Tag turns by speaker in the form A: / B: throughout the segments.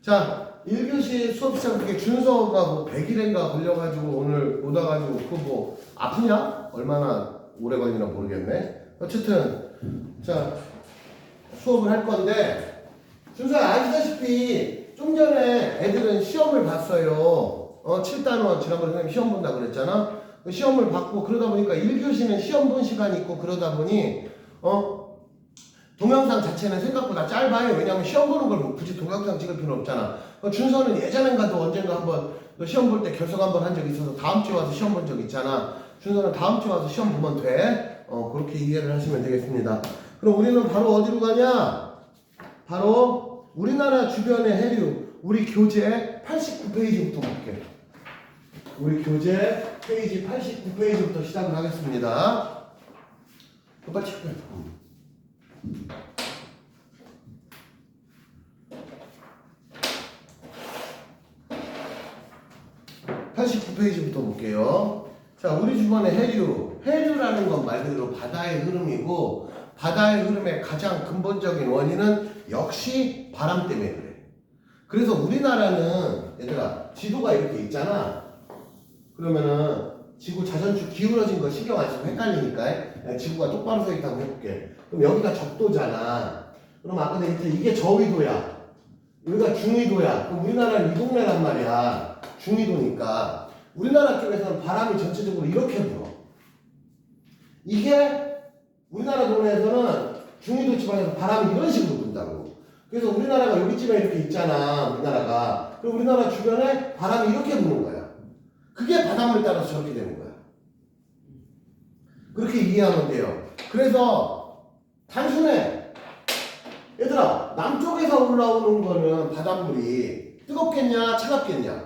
A: 자, 1교시 수업 시작하게 준서가 뭐 100일인가 걸려가지고 오늘 못 와가지고 그거 뭐 아프냐? 얼마나 오래 걸리나 모르겠네. 어쨌든 자 수업을 할 건데 준서야 아시다시피 좀 전에 애들은 시험을 봤어요. 7단원 지난번에 선생님 시험 본다 그랬잖아. 시험을 받고 그러다 보니까 1교시는 시험 본 시간이 있고 그러다 보니 동영상 자체는 생각보다 짧아요. 왜냐면 시험 보는 걸 뭐 굳이 동영상 찍을 필요 없잖아. 준서는 예전엔가도 언젠가 한번 시험 볼 때 결석 한번 한 적이 있어서 다음 주에 와서 시험 본 적 있잖아. 준서는 다음 주에 와서 시험 보면 돼. 그렇게 이해를 하시면 되겠습니다. 그럼 우리는 바로 어디로 가냐? 바로 우리나라 주변의 해류, 우리 교재 89페이지부터 볼게. 우리 교재 페이지 89페이지부터 시작을 하겠습니다. 빨리 칠게요. 89페이지부터 볼게요. 자, 우리 주변의 해류. 해류라는 건 말 그대로 바다의 흐름이고, 바다의 흐름의 가장 근본적인 원인은 역시 바람 때문에 그래. 그래서 우리나라는, 얘들아, 지도가 이렇게 있잖아. 그러면은, 지구 자전축 기울어진 거 신경 안 쓰고 헷갈리니까, 지구가 똑바로 서 있다고 해볼게. 그럼 여기가 적도잖아. 그럼 아까 내가 이게 저위도야. 여기가 중위도야. 그럼 우리나라는 이 동네란 말이야. 중위도니까 우리나라 쪽에서는 바람이 전체적으로 이렇게 불어. 이게 우리나라 동네에서는 중위도 지방에서 바람이 이런 식으로 분다고. 그래서 우리나라가 여기쯤에 이렇게 있잖아. 우리나라가. 그럼 우리나라 주변에 바람이 이렇게 부는 거야. 그게 바닷물 따라서 저렇게 되는 거야. 그렇게 이해하면 돼요. 그래서 단순해. 얘들아, 남쪽에서 올라오는 거는 바닷물이 뜨겁겠냐 차갑겠냐?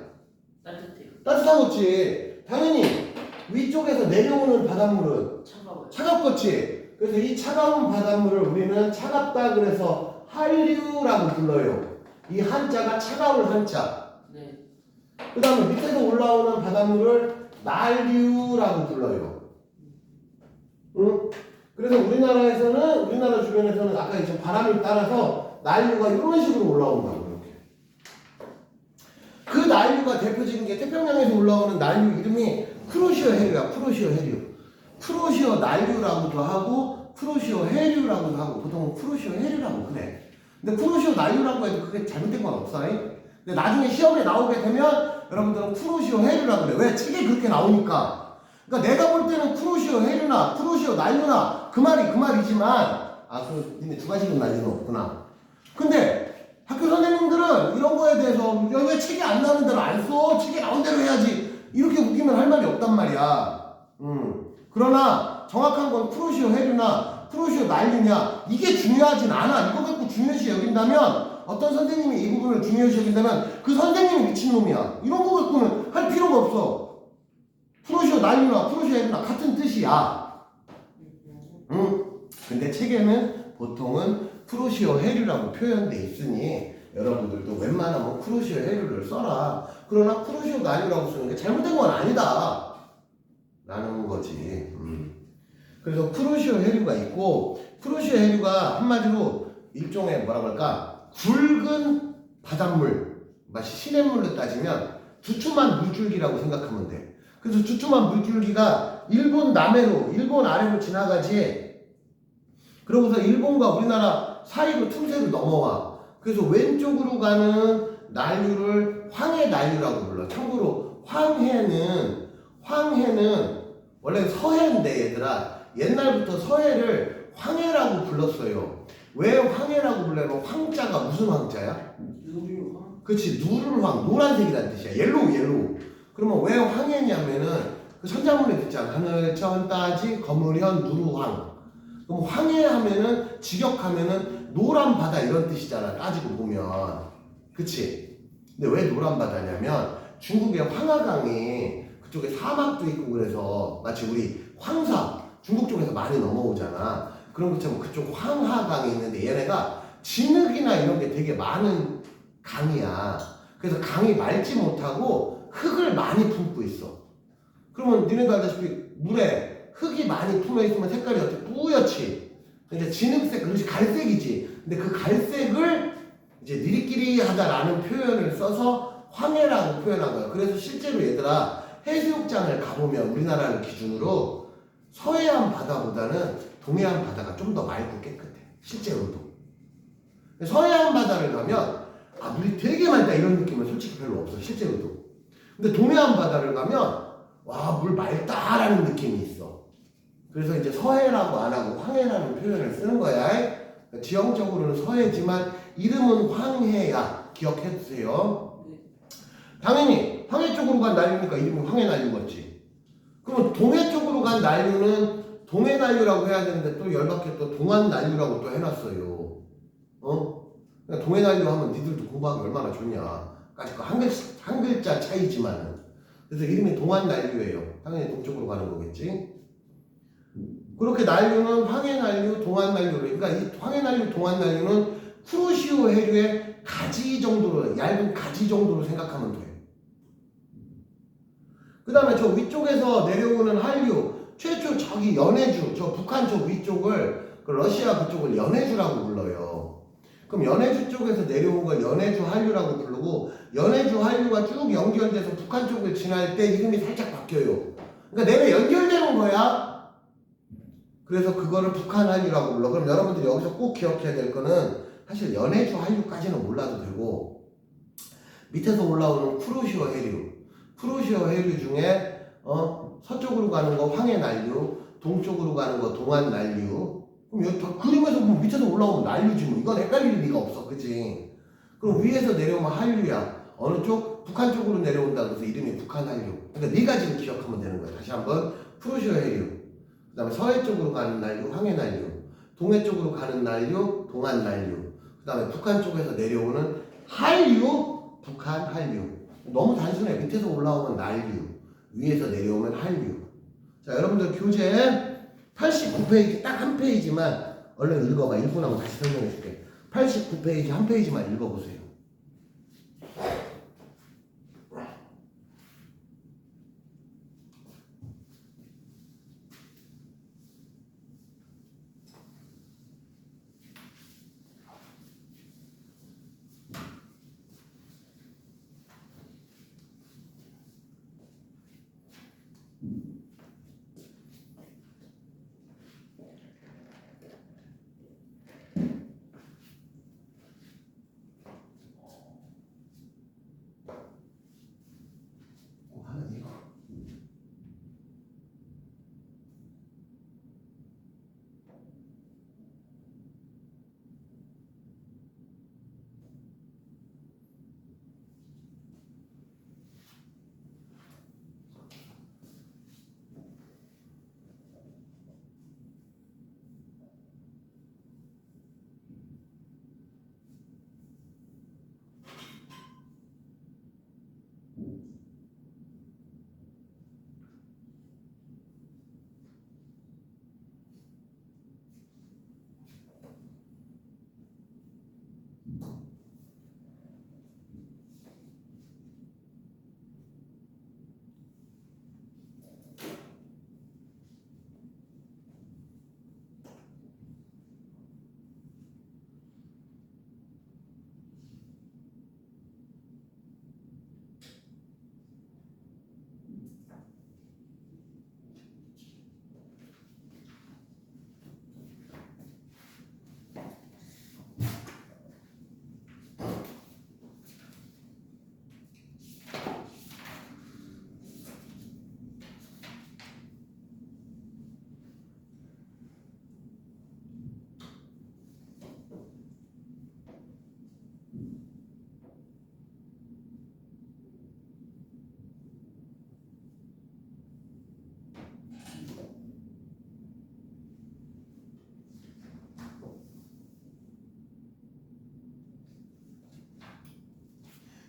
B: 따뜻해요.
A: 따뜻하겠지. 당연히 위쪽에서 내려오는 바닷물은
B: 차가워요.
A: 차갑겠지. 그래서 이 차가운 바닷물을 우리는 차갑다 그래서 한류라고 불러요. 이 한자가 차가울 한자.
B: 네.
A: 그 다음에 밑에서 올라오는 바닷물을 난류라고 불러요. 응? 그래서 우리나라에서는, 우리나라 주변에서는 아까 이제 바람을 따라서 난류가 이런 식으로 올라온다고. 그 난류가 대표적인 게 태평양에서 올라오는 난류 이름이 쿠로시오 해류야. 쿠로시오 해류. 쿠로시오 난류라고도 하고 쿠로시오 해류라고도 하고 보통은 쿠로시오 해류라고 그래. 근데 쿠로시오 난류라고 해도 그게 잘못된 건 없어. 근데 나중에 시험에 나오게 되면 여러분들은 쿠로시오 해류라고 그래. 왜? 책에 그렇게 나오니까. 그러니까 내가 볼 때는 쿠로시오 해류나 쿠로시오 난류나 그 말이지만 니네 두 가지는 난류는 없구나. 근데 학교 선생님들은 이런 거에 대해서 왜 책이 안 나오는 대로 안 써? 책에 나온 대로 해야지. 이렇게 웃기면 할 말이 없단 말이야. 그러나 정확한 건 쿠로시오 해류나 쿠로시오 난류냐 이게 중요하진 않아. 이거 갖고 중요시 여긴다면 어떤 선생님이 이 부분을 중요시 여긴다면 그 선생님이 미친놈이야. 이런 거 갖고는 할 필요가 없어. 쿠로시오 난류나 쿠로시오 해류나 같은 뜻이야. 근데 책에는 보통은 쿠로시오 해류라고 표현돼 있으니 여러분들도 웬만하면 쿠로시오 해류를 써라. 그러나 쿠로시오 난류라고 쓰는 게 잘못된 건 아니다 라는 거지. 그래서 쿠로시오 해류가 있고, 쿠로시오 해류가 한마디로 일종의 뭐라고 할까 굵은 바닷물, 마치 시냇물로 따지면 두툼한 물줄기라고 생각하면 돼. 그래서 두툼한 물줄기가 일본 남해로, 일본 아래로 지나가지. 그러고서 일본과 우리나라 사이로 틈새로 넘어와. 그래서 왼쪽으로 가는 난류를 황해 난류라고 불러. 참고로 황해는 원래 서해인데 얘들아 옛날부터 서해를 황해라고 불렀어요. 왜 황해라고 불러요? 황자가 무슨 황자야?
B: 누르황.
A: 그치, 누를황, 노란색이라는 뜻이야. 옐로우. 그러면 왜 황해냐면은 그 선자문에 듣잖아. 하늘천 따지 거무련 누르황. 그럼 황해 하면은 직역하면은 노란 바다 이런 뜻이잖아. 따지고 보면. 그치? 근데 왜 노란 바다냐면 중국의 황하강이 그쪽에 사막도 있고 그래서 마치 우리 황사 중국 쪽에서 많이 넘어오잖아. 그런 것처럼 그쪽 황하강이 있는데 얘네가 진흙이나 이런 게 되게 많은 강이야. 그래서 강이 맑지 못하고 흙을 많이 품고 있어. 그러면 니네도 알다시피 물에 흙이 많이 품어 있으면 색깔이 어때? 뿌옇지. 이제 진흙색, 그것이 갈색이지. 근데 그 갈색을 이제 느리끼리하다라는 표현을 써서 황해라고 표현한 거예요. 그래서 실제로 얘들아 해수욕장을 가보면 우리나라를 기준으로 서해안 바다보다는 동해안 바다가 좀 더 맑고 깨끗해. 실제로도. 서해안 바다를 가면 아 물이 되게 맑다 이런 느낌은 솔직히 별로 없어. 실제로도. 근데 동해안 바다를 가면 와 물 맑다라는 느낌이 있어. 그래서 이제 서해라고 안 하고 황해라는 표현을 쓰는 거야. 지형적으로는 서해지만 이름은 황해야. 기억해 두세요.
B: 네.
A: 당연히 황해 쪽으로 간 난류니까 이름은 황해난류겠지. 그럼 동해 쪽으로 간 난류는 동해난류라고 해야 되는데 또 열받게 또 동안난류라고 또 해놨어요. 그러니까 동해난류 하면 니들도 공부하기 얼마나 좋냐. 까짓 거 한 글자 차이지만은. 그래서 이름이 동안난류예요. 당연히 동쪽으로 가는 거겠지. 그렇게 난류는 황해난류, 동안난류를. 그러니까 이 황해난류, 동안난류는 쿠로시오 해류의 가지 정도로, 얇은 가지 정도로 생각하면 돼. 그 다음에 저 위쪽에서 내려오는 한류, 최초 저기 연해주, 저 북한 저 위쪽을, 그 러시아 그쪽을 연해주라고 불러요. 그럼 연해주 쪽에서 내려온 걸 연해주 한류라고 부르고, 연해주 한류가 쭉 연결돼서 북한 쪽을 지날 때 이름이 살짝 바뀌어요. 그러니까 내내 연결되는 거야. 그래서 그거를 북한 한류라고 불러. 그럼 여러분들이 여기서 꼭 기억해야 될 거는 사실 연해주 한류까지는 몰라도 되고 밑에서 올라오는 쿠로시오 해류, 쿠로시오 해류 중에 서쪽으로 가는 거 황해난류, 동쪽으로 가는 거 동안난류. 그럼 여기 다 그림에서 보면 밑에서 올라오면 난류지 뭐. 이건 헷갈릴 리가 없어. 그치? 그럼 위에서 내려오면 한류야. 어느 쪽? 북한 쪽으로 내려온다 그래서 이름이 북한 한류. 그러니까 네 가지를 기억하면 되는 거야. 다시 한번 쿠로시오 해류, 그 다음에 서해 쪽으로 가는 난류 황해난류, 동해 쪽으로 가는 난류 동안난류, 그 다음에 북한 쪽에서 내려오는 한류 북한 한류. 너무 단순해. 밑에서 올라오면 난류, 위에서 내려오면 한류. 자, 여러분들 교재 89페이지 딱 한 페이지만 얼른 읽어봐. 읽고 나면 다시 설명해 줄게. 89페이지 한 페이지만 읽어보세요.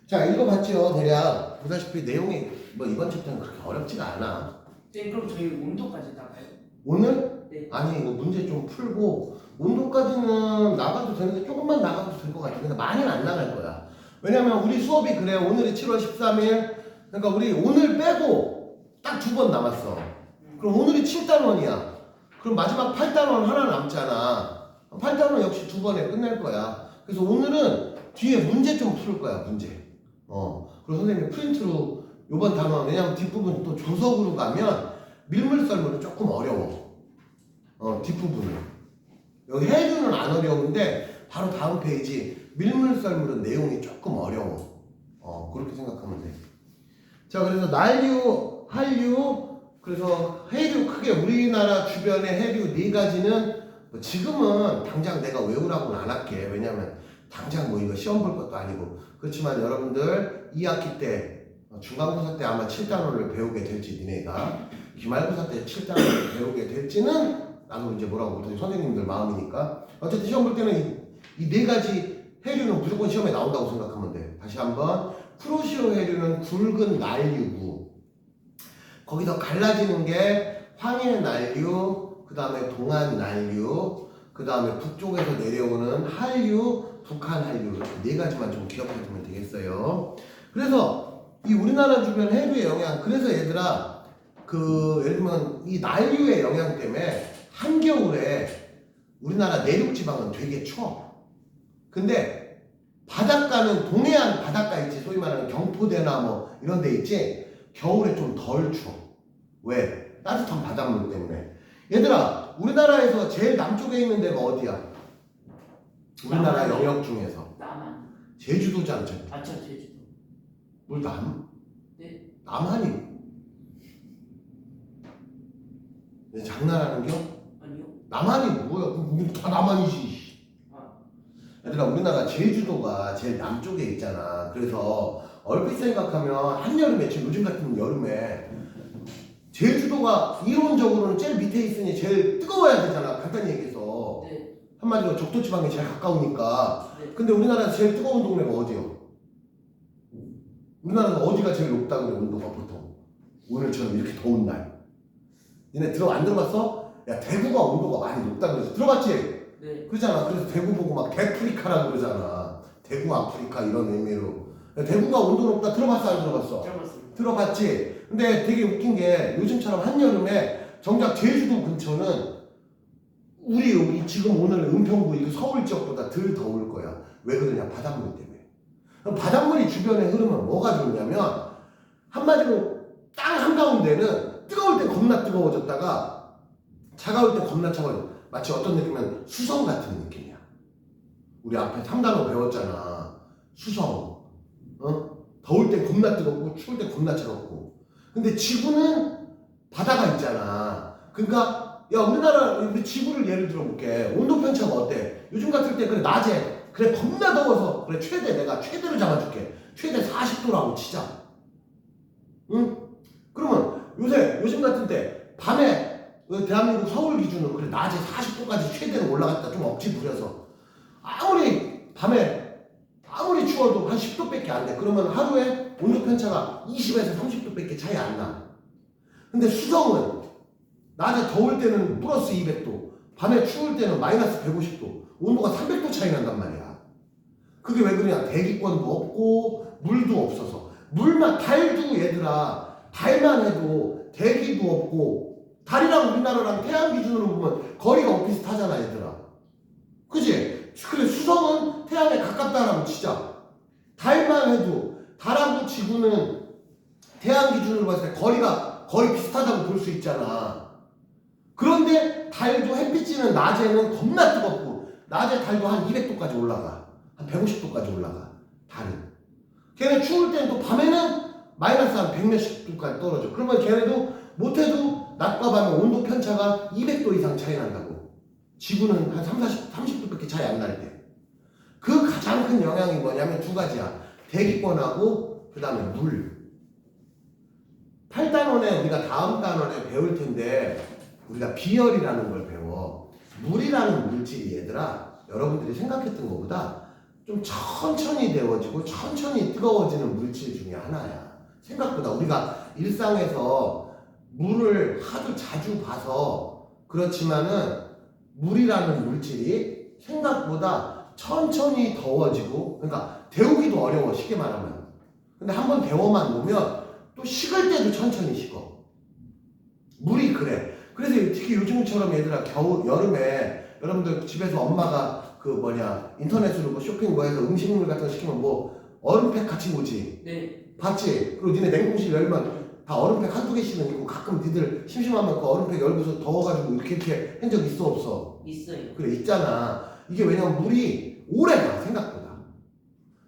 A: 자, 읽어봤죠? 대략 보다시피 내용이 뭐 이번 챕터는 그렇게 어렵지가 않아.
B: 네, 그럼 저희 온도까지 나가요?
A: 오늘?
B: 네.
A: 아니 이거 문제 좀 풀고 온도까지는 나가도 되는데 조금만 나가도 될 것 같아. 근데 많이는 안 나갈 거야. 왜냐면 우리 수업이 그래. 오늘이 7월 13일. 그러니까 우리 오늘 빼고 딱 2번 남았어. 그럼 오늘이 7단원이야. 그럼 마지막 8단원 하나 남잖아. 8단원 역시 2번에 끝낼 거야. 그래서 오늘은 뒤에 문제 좀 풀 거야, 문제. 그리고 선생님이 프린트로 요번 단원, 왜냐면 뒷부분 또 조석으로 가면 밀물썰물은 조금 어려워. 뒷부분은. 여기 해류는 안 어려운데 바로 다음 페이지 밀물썰물은 내용이 조금 어려워. 그렇게 생각하면 돼. 자, 그래서 난류, 한류, 그래서 해류, 크게 우리나라 주변의 해류 네 가지는 뭐 지금은 당장 내가 외우라고는 안 할게. 왜냐면 당장 뭐 이거 시험 볼 것도 아니고. 그렇지만 여러분들 2학기 때 중간고사 때 아마 7단원을 배우게 될지 니네가 기말고사 때 7단원을 배우게 될지는 나도 이제 뭐라고 못하지, 선생님들 마음이니까. 어쨌든 시험 볼 때는 이 네 가지 해류는 무조건 시험에 나온다고 생각하면 돼. 다시 한번 쿠로시오 해류는 굵은 난류구. 거기서 갈라지는 게 황해 난류, 그 다음에 동안 난류, 그 다음에 북쪽에서 내려오는 한류, 북한 한류, 이렇게 네 가지만 좀 기억해두면 되겠어요. 그래서 이 우리나라 주변 해류의 영향, 그래서 얘들아 예를 들면 이 난류의 영향 때문에 한겨울에 우리나라 내륙 지방은 되게 추워. 근데 바닷가는 동해안 바닷가 있지, 소위 말하는 경포대나 뭐 이런 데 있지, 겨울에 좀 덜 추워. 왜? 따뜻한 바닷물 때문에. 얘들아, 우리나라에서 제일 남쪽에 있는 데가 어디야? 우리나라 영역 중에서
B: 남한.
A: 제주도잖아. 제주도.
B: 저 제주도.
A: 뭘 남?
B: 네.
A: 남한이. 내 장난하는겨?
B: 아니요.
A: 남한이 뭐야? 우리 다 남한이지. 얘들아, 우리나라 제주도가 제일 남쪽에 있잖아. 그래서 얼핏 생각하면 한여름에, 지금 요즘 같은 여름에 제주도가 이론적으로는 제일 밑에 있으니 제일 뜨거워야 되잖아. 간단히 얘기해서.
B: 네.
A: 한마디로 적도지방에 제일 가까우니까.
B: 네.
A: 근데 우리나라에서 제일 뜨거운 동네가 어디요? 우리나라에서 어디가 제일 높다 그래, 온도가 보통? 오늘처럼 이렇게 더운 날. 니네 안 들어봤어? 야, 대구가 온도가 많이 높다 그래서 들어봤지?
B: 네.
A: 그러잖아. 그래서 대구 보고 막 대프리카라고 그러잖아. 대구 아프리카 이런 의미로. 야, 대구가 온도 높다 들어봤어, 안 들어봤어?
B: 들어봤습니다.
A: 들어봤지? 근데 되게 웃긴 게 요즘처럼 한여름에 정작 제주도 근처는 우리 지금 오늘 은평구 이 서울 지역보다 덜 더울 거야. 왜 그러냐? 바닷물 때문에. 그럼 바닷물이 주변에 흐르면 뭐가 좋냐면 한마디로 땅 한가운데는 뜨거울 때 겁나 뜨거워졌다가 차가울 때 겁나 차가워져. 마치 어떤 느낌이면 수성 같은 느낌이야. 우리 앞에 3단원 배웠잖아. 수성. 더울 때 겁나 뜨겁고 추울 때 겁나 차갑고. 근데 지구는 바다가 있잖아. 그러니까 야, 우리 지구를 예를 들어볼게. 온도 편차가 어때? 요즘 같을 때 그래, 낮에 그래 겁나 더워서 그래, 내가 최대로 잡아줄게. 최대 40도라고 치자. 응? 그러면 요즘 같은 때 밤에 대한민국 서울 기준으로 그래, 낮에 40도까지 최대로 올라갔다, 좀 억지 부려서. 아무리 추워도 한 10도밖에 안 돼. 그러면 하루에 온도 편차가 20에서 30도밖에 차이 안 나. 근데 수성은 낮에 더울 때는 플러스 200도, 밤에 추울 때는 마이너스 150도, 온도가 300도 차이 난단 말이야. 그게 왜 그러냐? 대기권도 없고 물도 없어서. 달도 얘들아, 달만 해도 대기도 없고, 달이랑 우리나라랑 태양 기준으로 보면 거리가 비슷하잖아, 얘들아. 그지? 그래, 수성은 태양에 가깝다라고 치자. 달만 해도 달하고 지구는 태양 기준으로 봤을 때 거리가 거의 비슷하다고 볼 수 있잖아. 그런데 달도 햇빛 찌는 낮에는 겁나 뜨겁고, 낮에 달도 한 200도까지 올라가. 한 150도까지 올라가. 달은. 걔네 추울 때는 또 밤에는 마이너스 한 100몇십 도까지 떨어져. 그러면 걔네도 못해도 낮과 밤의 온도 편차가 200도 이상 차이 난다고. 지구는 한 30도밖에 차이 안 날 때. 그 가장 큰 영향이 뭐냐면 두 가지야. 대기권하고 그 다음에 물. 8단원에 우리가 다음 단원에 배울 텐데 우리가 비열이라는 걸 배워. 물이라는 물질이 얘들아, 여러분들이 생각했던 것보다 좀 천천히 데워지고 천천히 뜨거워지는 물질 중에 하나야. 생각보다 우리가 일상에서 물을 하도 자주 봐서 그렇지만은 물이라는 물질이 생각보다 천천히 더워지고, 그러니까 데우기도 어려워, 쉽게 말하면. 근데 한번 데워만 놓으면 또 식을 때도 천천히 식어. 물이 그래. 그래서 특히 요즘처럼 얘들아, 여름에 여러분들 집에서 엄마가 그 뭐냐 인터넷으로 뭐 쇼핑 뭐 해서 음식물 같은 거 시키면 뭐 얼음팩 같이 오지.
B: 네.
A: 봤지? 그리고 니네 냉동실 열면 다 얼음팩 한두 개씩은 있고 가끔 니들 심심하면 그 얼음팩 열고서 더워가지고 이렇게 한 적 있어 없어?
B: 있어요.
A: 그래 있잖아. 이게 왜냐면 물이 오래 가 생각보다.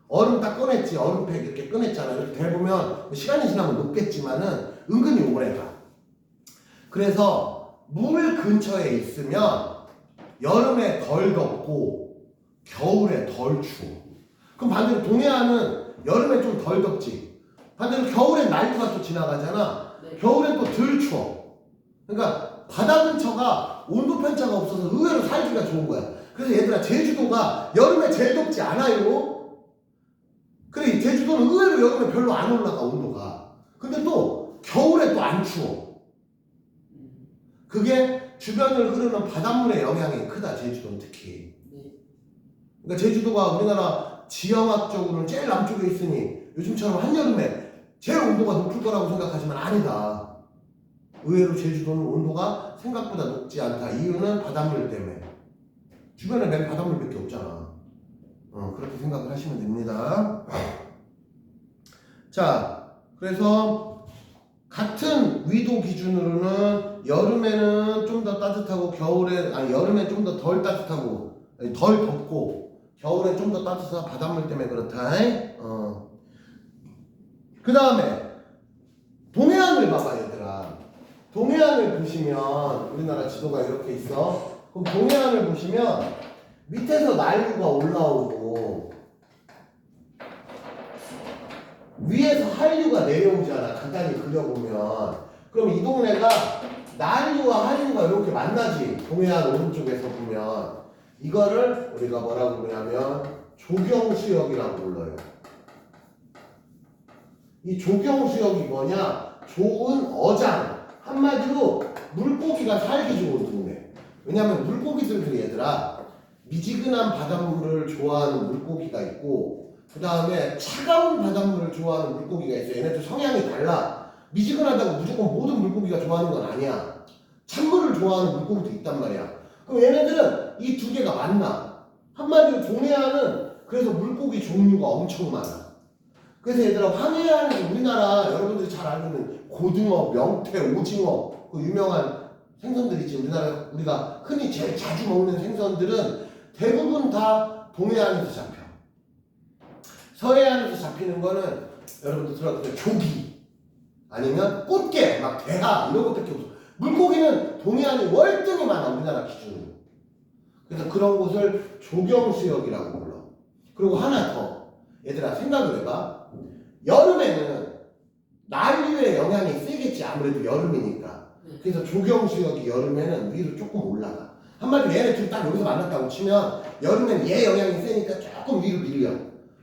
A: 얼음 딱 꺼냈지 얼음팩 이렇게 꺼냈잖아. 이렇게 대보면 시간이 지나면 녹겠지만은 은근히 오래 가. 그래서 물 근처에 있으면 여름에 덜 덥고 겨울에 덜 추워. 그럼 반대로 동해안은 여름에 좀 덜 덥지. 반대로 겨울엔 날씨가 또 지나가잖아.
B: 네.
A: 겨울엔 또 덜 추워. 그러니까 바다 근처가 온도 편차가 없어서 의외로 살기가 좋은 거야. 그래서 얘들아 제주도가 여름에 제일 덥지 않아요? 그래 제주도는 의외로 여름에 별로 안 올라가 온도가. 근데 또 겨울에 또 안 추워. 그게 주변을 흐르는 바닷물의 영향이 크다 제주도는 특히.
B: 네.
A: 그러니까 제주도가 우리나라 지형학적으로는 제일 남쪽에 있으니 요즘처럼 한여름에 제일 온도가 높을 거라고 생각하지만 아니다. 의외로 제주도는 온도가 생각보다 높지 않다. 이유는 바닷물 때문에. 주변에 맨 바닷물밖에 없잖아. 그렇게 생각을 하시면 됩니다. 자, 그래서 같은 위도 기준으로는 여름에는 좀 더 따뜻하고 여름에 좀 더 덜 따뜻하고 덜 덥고 겨울에 좀 더 따뜻한 바닷물 때문에 그렇다. 그 다음에 동해안을 봐봐 얘들아. 동해안을 보시면 우리나라 지도가 이렇게 있어. 그럼 동해안을 보시면 밑에서 난류가 올라오고 위에서 한류가 내려오잖아. 간단히 그려보면. 그럼 이 동네가 난류와 한류가 이렇게 만나지. 동해안 오른쪽에서 보면 이거를 우리가 뭐라고 부르냐면 조경수역이라고 불러요. 이 조경수역이 뭐냐? 좋은 어장. 한마디로 물고기가 살기 좋은 동네. 왜냐면 물고기들도 얘들아 미지근한 바닷물을 좋아하는 물고기가 있고 그 다음에 차가운 바닷물을 좋아하는 물고기가 있어. 얘네들 성향이 달라. 미지근하다고 무조건 모든 물고기가 좋아하는 건 아니야. 찬물을 좋아하는 물고기도 있단 말이야. 그럼 얘네들은 이 두 개가 만나. 한마디로 동해안은 그래서 물고기 종류가 엄청 많아. 그래서 얘들아 황해안에서 우리나라 여러분들이 잘 알고 있는 고등어, 명태, 오징어 그 유명한 생선들 있지. 우리가 흔히 제일 자주 먹는 생선들은 대부분 다 동해안에서 잡혀. 서해안에서 잡히는 거는 여러분들 들어봤을 조기 아니면 꽃게, 막 대하 이런 것밖에 없어. 물고기는 동해안이 월등히 많아 우리나라 기준으로. 그래서 그런 곳을 조경수역이라고 불러. 그리고 하나 더 얘들아 생각을 해봐. 여름에는 난류의 영향이 세겠지. 아무래도 여름이니까. 그래서 조경수역이 여름에는 위로 조금 올라가. 한마디로 얘네 둘 딱 여기서 만났다고 치면 여름엔 얘 영향이 세니까 조금 위로 밀려.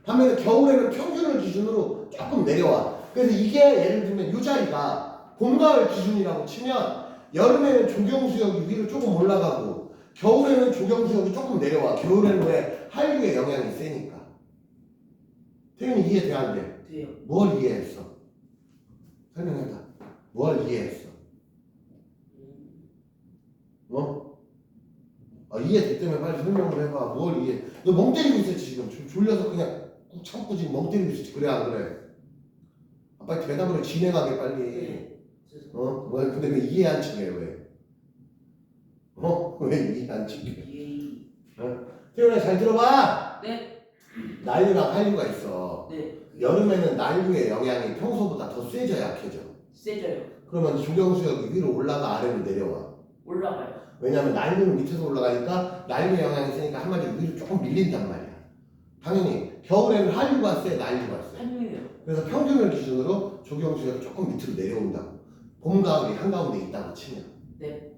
A: 반면에 겨울에는 평균을 기준으로 조금 내려와. 그래서 이게 예를 들면 이 자리가 봄, 가을 기준이라고 치면 여름에는 조경수역이 위로 조금 올라가고 겨울에는 조경수역이 조금 내려와. 겨울에는 왜 한류의 영향이 세니까. 태윤이 이해 안 돼?
B: 돼요.
A: 뭘 이해했어? 설명해봐. 뭘 이해했어? 이해됐다면 빨리 설명을 해봐. 뭘 이해? 너 멍 때리고 있었지 지금. 졸려서 그냥 꾹 참고 지금 멍 때리고 있었지. 그래 안 그래? 빨리 대답을 해. 진행하게 빨리.
B: 네.
A: 근데 왜 이해 안 치게 왜? 왜 이해 안 치게? 태연아 잘 들어봐.
B: 네.
A: 난류랑 한류가 있어.
B: 네.
A: 여름에는 난류의 영향이 평소보다 더 세져 약해져.
B: 세져요.
A: 그러면 조경수역이 위로 올라가 아래로 내려와.
B: 올라가요.
A: 왜냐면 난류는 밑에서 올라가니까 난류의 영향이 세니까 한마디로 위로 조금 밀린단 말이야. 당연히 겨울에는 한류가 세, 난류가 세.
B: 한유예요.
A: 그래서 평균을 기준으로 조경수역이 조금 밑으로 내려온다고. 봄, 가을이 한가운데 있다고 치면.
B: 네.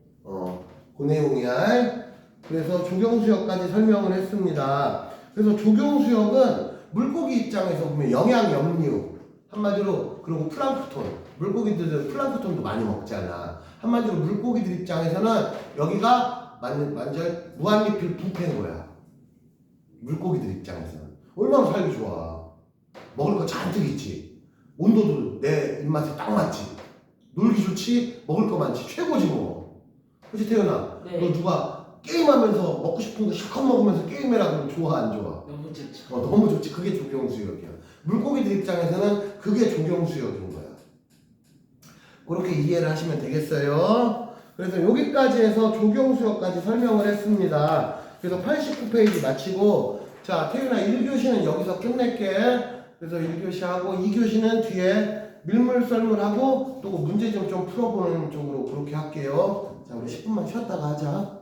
A: 그 내용이야. 그래서 조경수역까지 설명을 했습니다. 그래서 조경수역은 물고기 입장에서 보면 영양 염류 한마디로 그리고 플랑크톤 물고기들은 플랑크톤도 많이 먹잖아. 한마디로 물고기들 입장에서는 여기가 완전 무한리필 뷔페인 거야. 물고기들 입장에서는 얼마나 살기 좋아. 먹을 거 잔뜩 있지. 온도도 내 입맛에 딱 맞지. 놀기 좋지. 먹을 거 많지. 최고지 뭐. 그치 태연아?
B: 네.
A: 너 누가 게임하면서 먹고 싶은 거 실컷 먹으면서 게임해라 그러면 좋아 안 좋아?
B: 너무 좋죠.
A: 너무 좋지. 그게 조경수역이야. 물고기들 입장에서는 그게 조경수역인 거야. 그렇게 이해를 하시면 되겠어요. 그래서 여기까지 해서 조경수역까지 설명을 했습니다. 그래서 89페이지 마치고 자 태윤아 1교시는 여기서 끝낼게. 그래서 1교시 하고 2교시는 뒤에 밀물썰물하고 또 문제점 좀 풀어보는 쪽으로 그렇게 할게요. 자 우리 10분만 쉬었다가 하자.